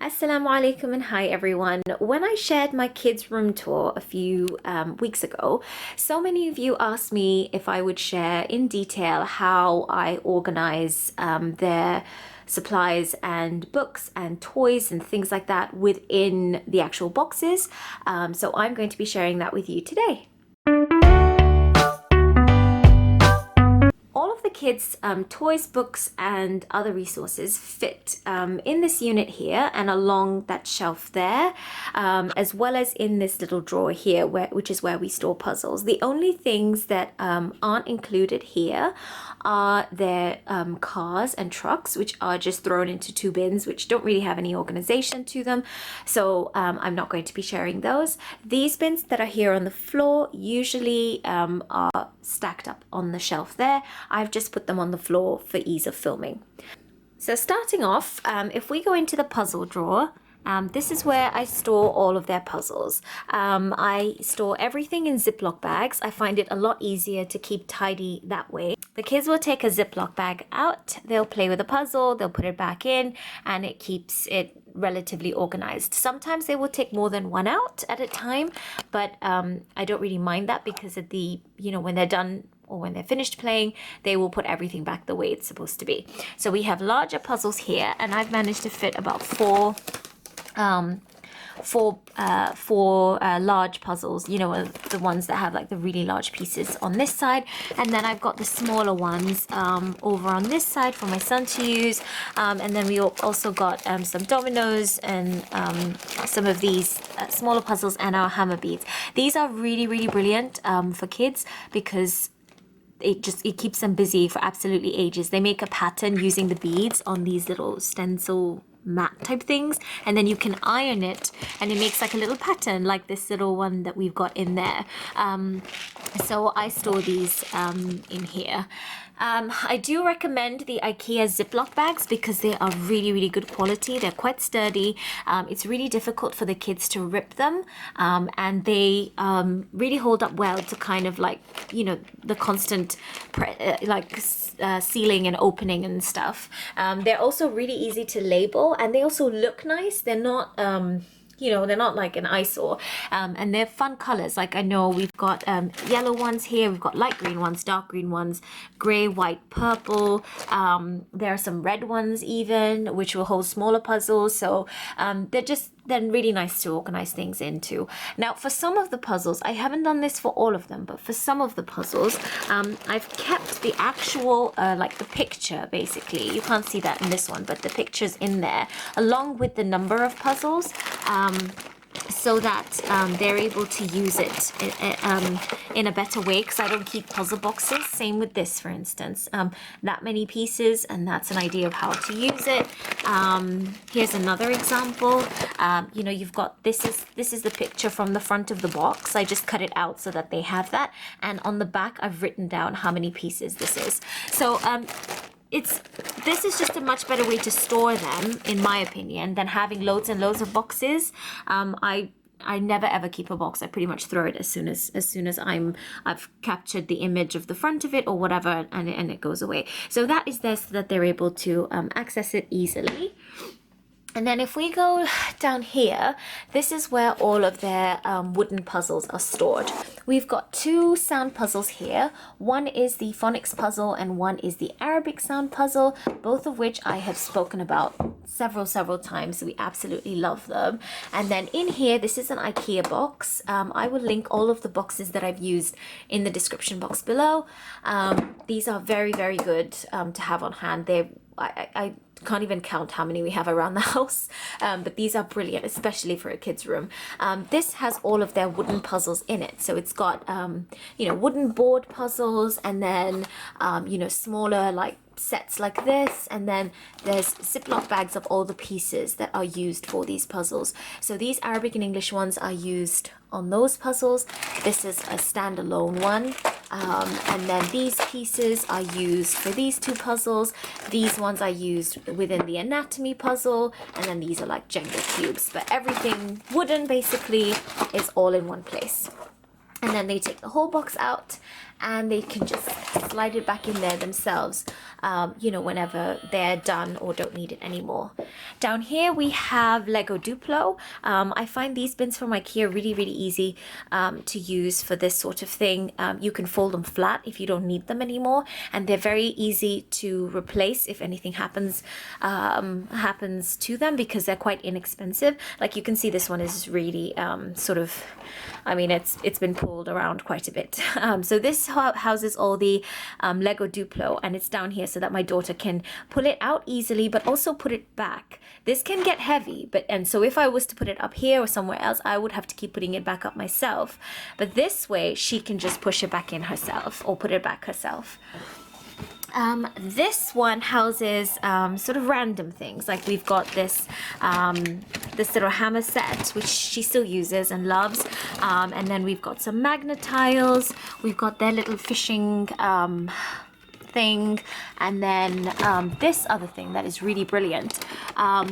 Assalamu alaikum and hi everyone. When I shared my kids' room tour a few weeks ago, so many of you asked me if I would share in detail how I organize their supplies and books and toys and things like that within the actual boxes. So I'm going to be sharing that with you today. All of the kids' toys, books, and other resources fit in this unit here and along that shelf there, as well as in this little drawer here, which is where we store puzzles. The only things that aren't included here are their cars and trucks, which are just thrown into two bins, which don't really have any organization to them. So I'm not going to be sharing those. These bins that are here on the floor usually are stacked up on the shelf there. I've just put them on the floor for ease of filming. So starting off, if we go into the puzzle drawer, this is where I store all of their puzzles. I store everything in Ziploc bags. I find it a lot easier to keep tidy that way. The kids will take a Ziploc bag out, they'll play with a puzzle, they'll put it back in, and it keeps it relatively organized. Sometimes they will take more than one out at a time, but I don't really mind that because at the, when they're done or when they're finished playing, they will put everything back the way it's supposed to be. So we have larger puzzles here, and I've managed to fit about four large puzzles, the ones that have like the really large pieces on this side, and then I've got the smaller ones over on this side for my son to use, and then we also got some dominoes and some of these smaller puzzles and our hammer beads. These are really brilliant for kids because it keeps them busy for absolutely ages. They make a pattern using the beads on these little stencil mat type things, and then you can iron it and it makes like a little pattern like this little one that we've got in there. So I store these in here. I do recommend the IKEA Ziploc bags because they are really good quality. They're quite sturdy. It's really difficult for the kids to rip them, and they really hold up well to kind of like, the constant sealing and opening and stuff. They're also really easy to label, and they also look nice. They're not they're not like an eyesore, and they're fun colors. Like I know we've got yellow ones here, we've got light green ones, dark green ones, gray, white, purple. There are some red ones even, which will hold smaller puzzles. So they're really nice to organize things into. Now, for some of the puzzles, I haven't done this for all of them, but for some of the puzzles, I've kept the actual, like the picture, basically. You can't see that in this one, but the picture's in there, along with the number of puzzles, so that they're able to use it in a better way, because I don't keep puzzle boxes. Same with this, for instance. That many pieces, and that's an idea of how to use it. Here's another example. You've got, this is the picture from the front of the box. I just cut it out so that they have that. And on the back, I've written down how many pieces this is. So, this is just a much better way to store them, in my opinion, than having loads and loads of boxes. I never ever keep a box. I pretty much throw it as soon as I've captured the image of the front of it or whatever, and it goes away. So that is there so that they're able to access it easily. And then if we go down here, this is where all of their wooden puzzles are stored. We've got two sound puzzles here. One is the phonics puzzle and one is the Arabic sound puzzle, both of which I have spoken about several times. We absolutely love them. And then in here, this is an IKEA box. I will link all of the boxes that I've used in the description box below. These are very good to have on hand. I can't even count how many we have around the house, but these are brilliant, especially for a kid's room. This has all of their wooden puzzles in it, so it's got wooden board puzzles, and then smaller like sets like this, and then there's Ziploc bags of all the pieces that are used for these puzzles. So these Arabic and English ones are used on those puzzles. This is a standalone one, and then these pieces are used for these two puzzles. These ones are used within the anatomy puzzle, and then these are like Jenga cubes, but everything wooden basically is all in one place. And then they take the whole box out, and they can just slide it back in there themselves, you know, whenever they're done or don't need it anymore. Down here we have Lego DUPLO. I find these bins from IKEA really easy to use for this sort of thing. You can fold them flat if you don't need them anymore, and they're very easy to replace if anything happens to them, because they're quite inexpensive. Like you can see, this one is really sort of, I mean, it's been pulled around quite a bit. So this houses all the Lego DUPLO, and it's down here so that my daughter can pull it out easily, but also put it back. This can get heavy, and so if I was to put it up here or somewhere else, I would have to keep putting it back up myself. But this way, she can just push it back in herself or put it back herself. This one houses sort of random things. Like we've got this little hammer set, which she still uses and loves. And then we've got some magnet tiles. We've got their little fishing thing, and then this other thing that is really brilliant,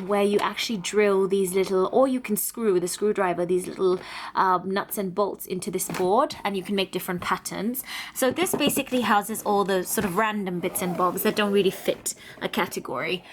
where you actually drill these little, or you can screw with a screwdriver these little nuts and bolts into this board, and you can make different patterns. So this basically houses all the sort of random bits and bobs that don't really fit a category.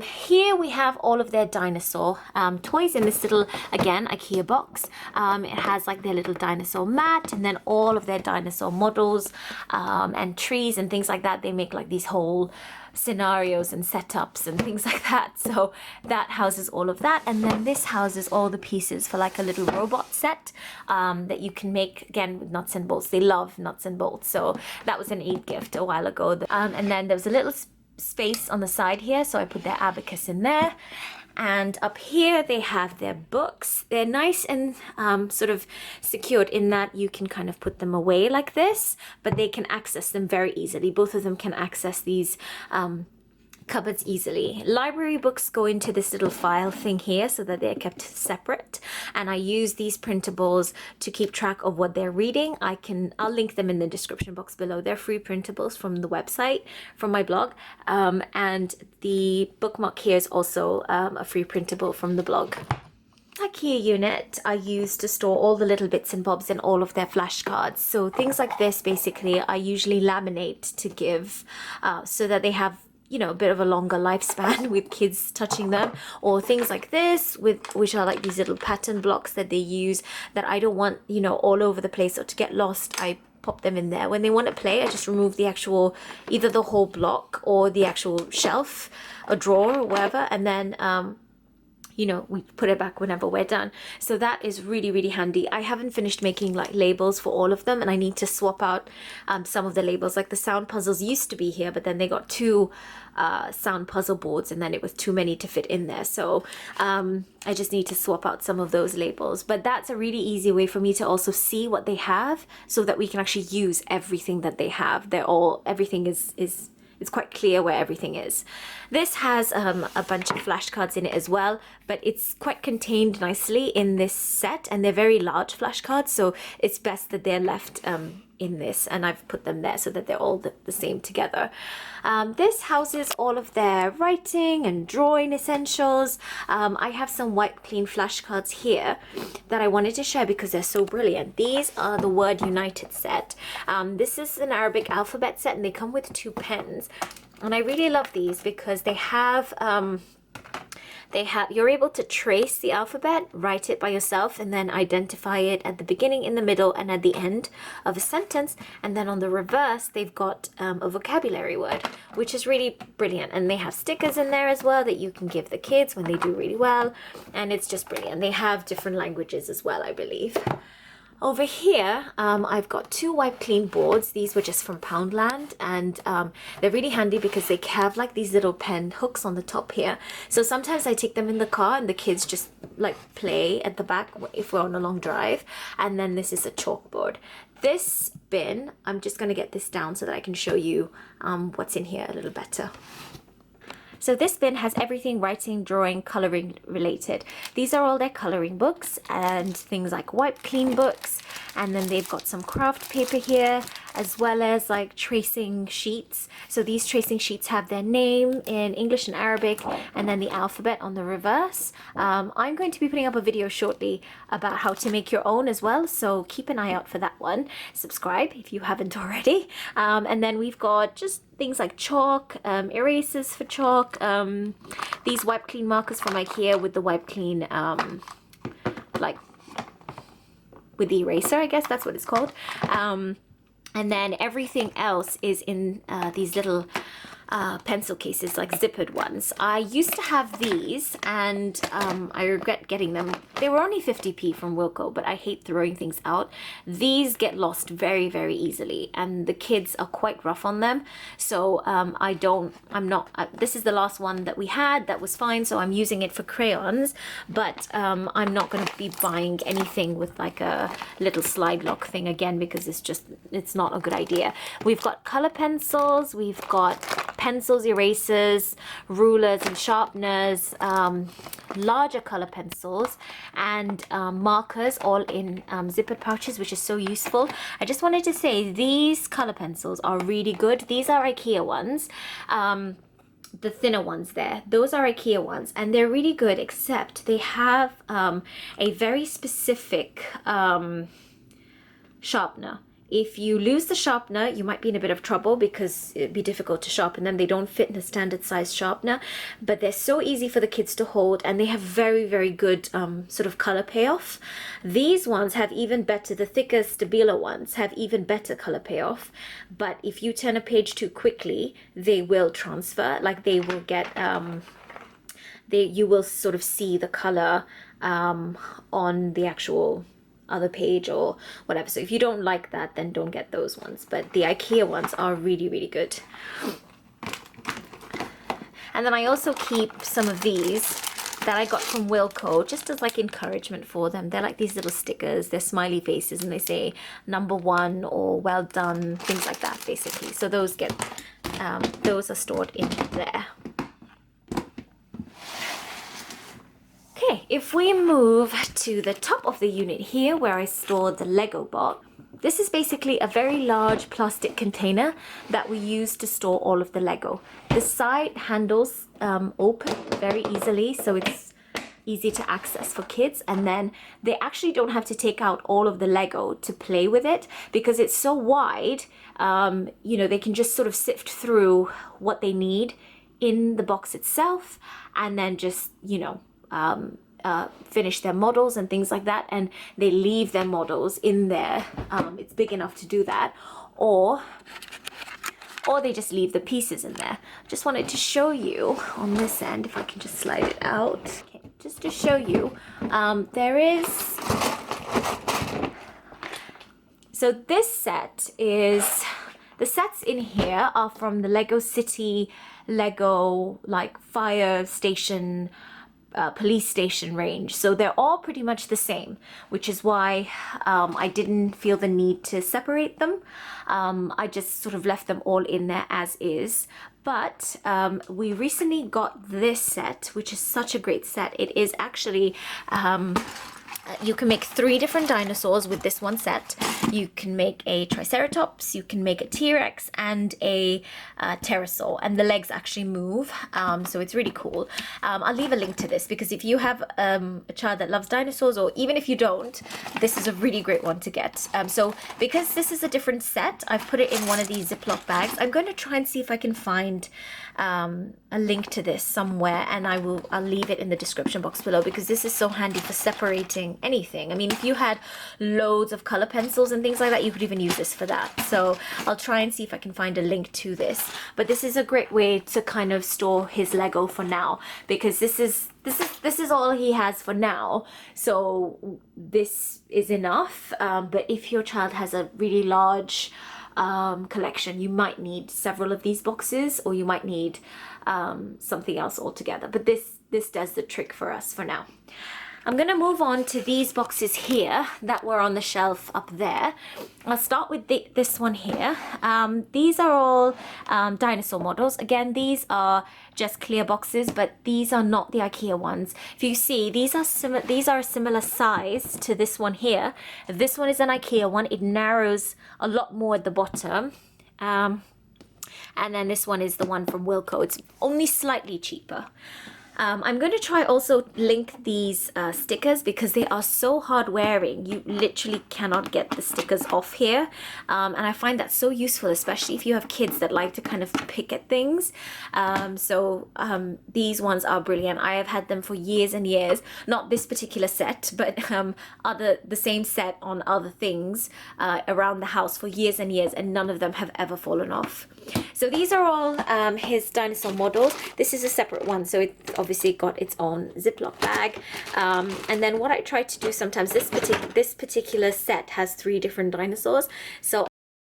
Here we have all of their dinosaur toys in this little, again, IKEA box. It has like their little dinosaur mat, and then all of their dinosaur models and trees and things like that. They make like these whole scenarios and setups and things like that. So that houses all of that. And then this houses all the pieces for like a little robot set that you can make, again, with nuts and bolts. They love nuts and bolts. So that was an Eid gift a while ago. And then there was a little space on the side here, so I put their abacus in there. And up here they have their books. They're nice and sort of secured in that you can kind of put them away like this, but they can access them very easily. Both of them can access these cupboards easily. Library books go into this little file thing here so that they're kept separate, and I use these printables to keep track of what they're reading. I'll link them in the description box below. They're free printables from the website, from my blog, and the bookmark here is also a free printable from the blog. IKEA unit I use to store all the little bits and bobs in all of their flashcards. So things like this, basically, I usually laminate to give so that they have, you know, a bit of a longer lifespan with kids touching them, or things like this, which are like these little pattern blocks that they use that I don't want, you know, all over the place or to get lost. I pop them in there. When they want to play, I just remove the actual, either the whole block or the actual shelf, a drawer or whatever, and then you know, we put it back whenever we're done. So that is really handy. I haven't finished making like labels for all of them, and I need to swap out some of the labels. Like the sound puzzles used to be here, but then they got two sound puzzle boards, and then it was too many to fit in there. So I just need to swap out some of those labels. But that's a really easy way for me to also see what they have, so that we can actually use everything that they have. Everything is it's quite clear where everything is. This has a bunch of flashcards in it as well, but it's quite contained nicely in this set, and they're very large flashcards, so it's best that they're left in this, and I've put them there so that they're all the same together. This houses all of their writing and drawing essentials. I have some white clean flashcards here that I wanted to share because they're so brilliant. These are the Word United set. This is an Arabic alphabet set, and they come with 2 pens. And I really love these because you're able to trace the alphabet, write it by yourself, and then identify it at the beginning, in the middle, and at the end of a sentence. And then on the reverse, they've got a vocabulary word, which is really brilliant. And they have stickers in there as well that you can give the kids when they do really well. And it's just brilliant. They have different languages as well, I believe. Over here, I've got 2 wipe clean boards. These were just from Poundland, and they're really handy because they have like these little pen hooks on the top here. So sometimes I take them in the car and the kids just like play at the back if we're on a long drive. And then this is a chalkboard. This bin, I'm just going to get this down so that I can show you what's in here a little better. So this bin has everything writing, drawing, coloring related. These are all their coloring books and things like wipe clean books. And then they've got some craft paper here. as well as like tracing sheets. So these tracing sheets have their name in English and Arabic, and then the alphabet on the reverse. I'm going to be putting up a video shortly about how to make your own as well, so keep an eye out for that one. Subscribe if you haven't already. And then we've got just things like chalk, erasers for chalk, these wipe clean markers from IKEA with the wipe clean, like with the eraser, I guess that's what it's called. And then everything else is in these little pencil cases, like zippered ones. I used to have these, and I regret getting them. They were only 50p from Wilko, but I hate throwing things out. These get lost very, very easily, and the kids are quite rough on them. So this is the last one that we had that was fine, so I'm using it for crayons, but I'm not going to be buying anything with like a little slide lock thing again, because it's not a good idea. We've got color pencils, we've got pencils, erasers, rulers and sharpeners, larger color pencils, and markers, all in zippered pouches, which is so useful. I just wanted to say these color pencils are really good. These are IKEA ones. The thinner ones there, those are IKEA ones, and they're really good, except they have a very specific sharpener. If you lose the sharpener, you might be in a bit of trouble, because it'd be difficult to sharpen them. They don't fit in a standard size sharpener, but they're so easy for the kids to hold, and they have very, very good sort of color payoff. These ones have even better, the thicker Stabilo ones have even better color payoff, but if you turn a page too quickly, they will transfer, like they will get, you will sort of see the color on the actual other page or whatever. So if you don't like that, then don't get those ones, but the IKEA ones are really, really good. And then I also keep some of these that I got from Wilko, just as like encouragement for them. They're like these little stickers, they're smiley faces, and they say #1 or well done, things like that basically. So those those are stored in there. Okay, if we move to the top of the unit here, where I store the Lego box, this is basically a very large plastic container that we use to store all of the Lego. The side handles open very easily, so it's easy to access for kids, and then they actually don't have to take out all of the Lego to play with it, because it's so wide. You know, they can just sort of sift through what they need in the box itself, and then just, you know, finish their models and things like that, and they leave their models in there. It's big enough to do that, or they just leave the pieces in there. Just wanted to show you on this end, if I can just slide it out, okay, just to show you, there is, so this set is, the sets in here are from the Lego City, Lego like fire station, police station range, so they're all pretty much the same, which is why I didn't feel the need to separate them. I just sort of left them all in there as is. But we recently got this set, which is such a great set. It is actually you can make 3 different dinosaurs with this one set. You can make a Triceratops, you can make a T-Rex, and a pterosaur, and the legs actually move, so it's really cool. I'll leave a link to this, because if you have a child that loves dinosaurs, or even if you don't, this is a really great one to get. So because this is a different set, I've put it in one of these Ziploc bags. I'm going to try and see if I can find a link to this somewhere, and I'll leave it in the description box below, because this is so handy for separating anything. I mean, if you had loads of color pencils and things like that, you could even use this for that. So I'll try and see if I can find a link to this. But this is a great way to kind of store his Lego for now, because this is all he has for now. So this is enough. But if your child has a really large collection, you might need several of these boxes, or you might need something else altogether. But this does the trick for us for now. I'm gonna move on to these boxes here that were on the shelf up there. I'll start with this one here. These are all dinosaur models. Again, these are just clear boxes, but these are not the IKEA ones. If you see, these are a similar size to this one here. This one is an IKEA one. It narrows a lot more at the bottom. And then this one is the one from Wilko. It's only slightly cheaper. I'm going to try also link these stickers because they are so hard wearing. You literally cannot get the stickers off here. And I find that so useful, especially if you have kids that like to kind of pick at things. These ones are brilliant. I have had them for years and years. Not this particular set, but the same set on other things around the house for years and years, and none of them have ever fallen off. So these are all his dinosaur models. This is a separate one, so it obviously got its own Ziploc bag. And then what I try to do sometimes, this particular set has 3 different dinosaurs, so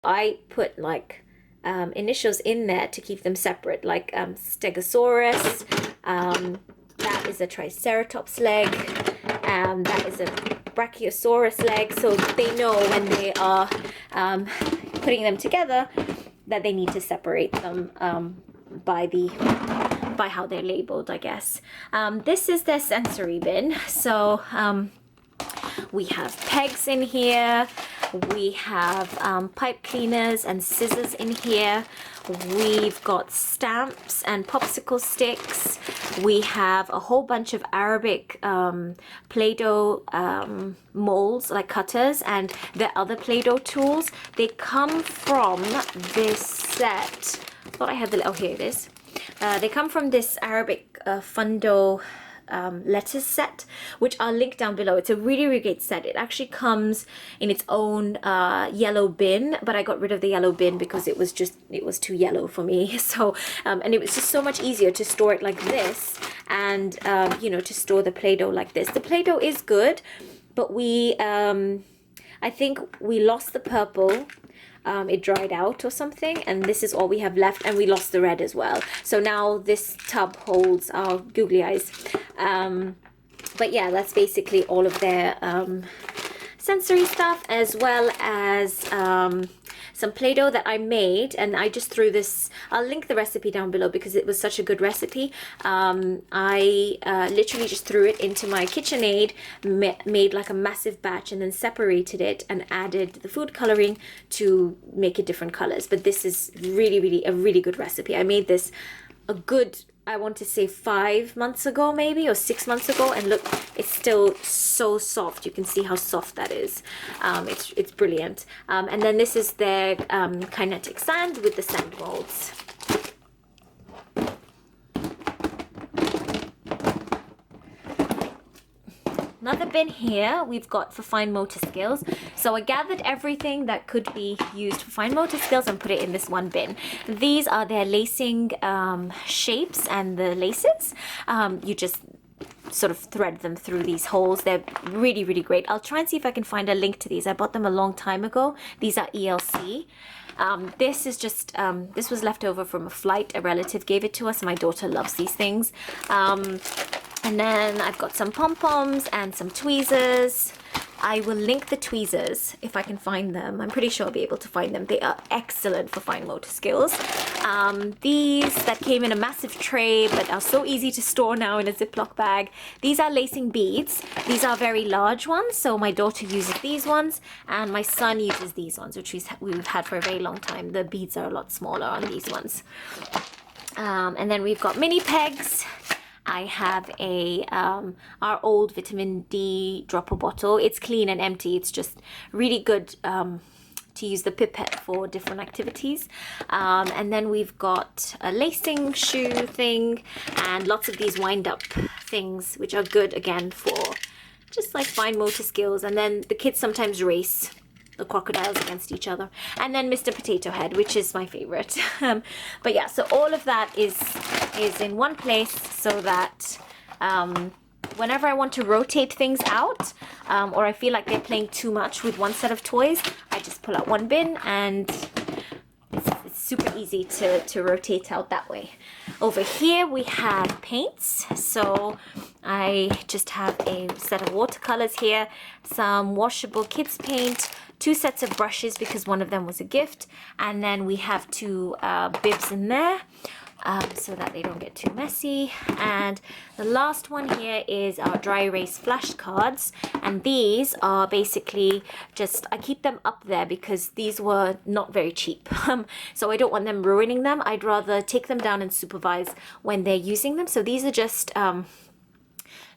I put like initials in there to keep them separate, like Stegosaurus, that is a Triceratops leg, that is a Brachiosaurus leg, so they know when they are putting them together that they need to separate them by how they're labeled, I guess. This is their sensory bin. So we have pegs in here. We have pipe cleaners and scissors in here. We've got stamps and popsicle sticks. We have a whole bunch of Arabic Play-Doh molds, like cutters, and the other Play-Doh tools. They come from this set. I thought I had the, oh, here it is. They come from this Arabic Fundo letters set, which I'll link down below. It's a really, really great set. It actually comes in its own yellow bin, but I got rid of the yellow bin because it was too yellow for me. So and it was just so much easier to store it like this, and you know, to store the Play-Doh like this. The Play-Doh is good, but I think we lost the purple. It dried out or something, and this is all we have left, and we lost the red as well. So now this tub holds our googly eyes. But yeah, that's basically all of their sensory stuff, as well as some Play-Doh that I made, and I just threw this. I'll link the recipe down below because it was such a good recipe. I literally just threw it into my KitchenAid, made like a massive batch, and then separated it and added the food coloring to make it different colors. But this is really a really good recipe. I made this a good, I want to say 5 months ago maybe, or 6 months ago, and look, it's still so soft. You can see how soft that is. It's brilliant. And then this is their kinetic sand with the sand molds. Another bin here we've got for fine motor skills. So I gathered everything that could be used for fine motor skills and put it in this one bin. These are their lacing shapes and the laces. You just sort of thread them through these holes. They're really great. I'll try and see if I can find a link to these. I bought them a long time ago. These are ELC. This is just, this was left over from a flight. A relative gave it to us. My daughter loves these things. And then I've got some pom-poms and some tweezers. I will link the tweezers if I can find them. I'm pretty sure I'll be able to find them. They are excellent for fine motor skills. These that came in a massive tray but are so easy to store now in a Ziploc bag. These are lacing beads. These are very large ones, so my daughter uses these ones and my son uses these ones, which we've had for a very long time. The beads are a lot smaller on these ones. And then we've got mini pegs. I have our old vitamin D dropper bottle. It's clean and empty. It's just really good to use the pipette for different activities. And then we've got a lacing shoe thing and lots of these wind up things, which are good again for just like fine motor skills. And then the kids sometimes race the crocodiles against each other. And then Mr. Potato Head, which is my favorite. But yeah, so all of that is in one place, so that whenever I want to rotate things out, or I feel like they're playing too much with one set of toys, I just pull out one bin, and it's super easy to rotate out that way. Over here we have paints. So I just have a set of watercolors here, some washable kids paint, 2 sets of brushes because one of them was a gift, and then we have 2 bibs in there. So that they don't get too messy. And the last one here is our dry erase flashcards, and these are basically just, I keep them up there because these were not very cheap. So I don't want them ruining them. I'd rather take them down and supervise when they're using them. So these are just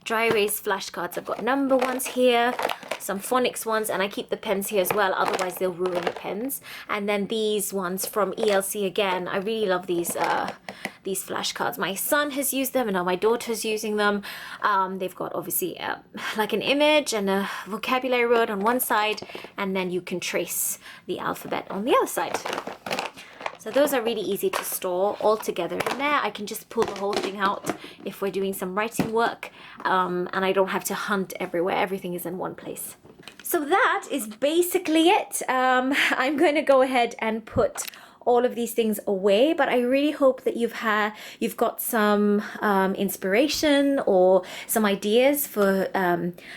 dry erase flashcards. I've got number ones here, some phonics ones, and I keep the pens here as well, otherwise they'll ruin the pens. And then these ones from ELC again. I really love these flashcards. My son has used them and now my daughter's using them. They've got obviously like an image and a vocabulary word on one side, and then you can trace the alphabet on the other side. So those are really easy to store all together in there. I can just pull the whole thing out if we're doing some writing work, and I don't have to hunt everywhere. Everything is in one place. So that is basically it. I'm going to go ahead and put all of these things away, but I really hope that you've got some inspiration or some ideas for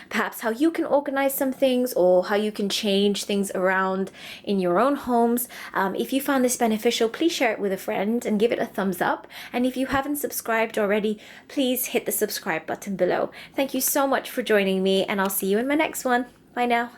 perhaps how you can organize some things or how you can change things around in your own homes. If you found this beneficial, please share it with a friend and give it a thumbs up. And if you haven't subscribed already, please hit the subscribe button below. Thank you so much for joining me, and I'll see you in my next one. Bye now.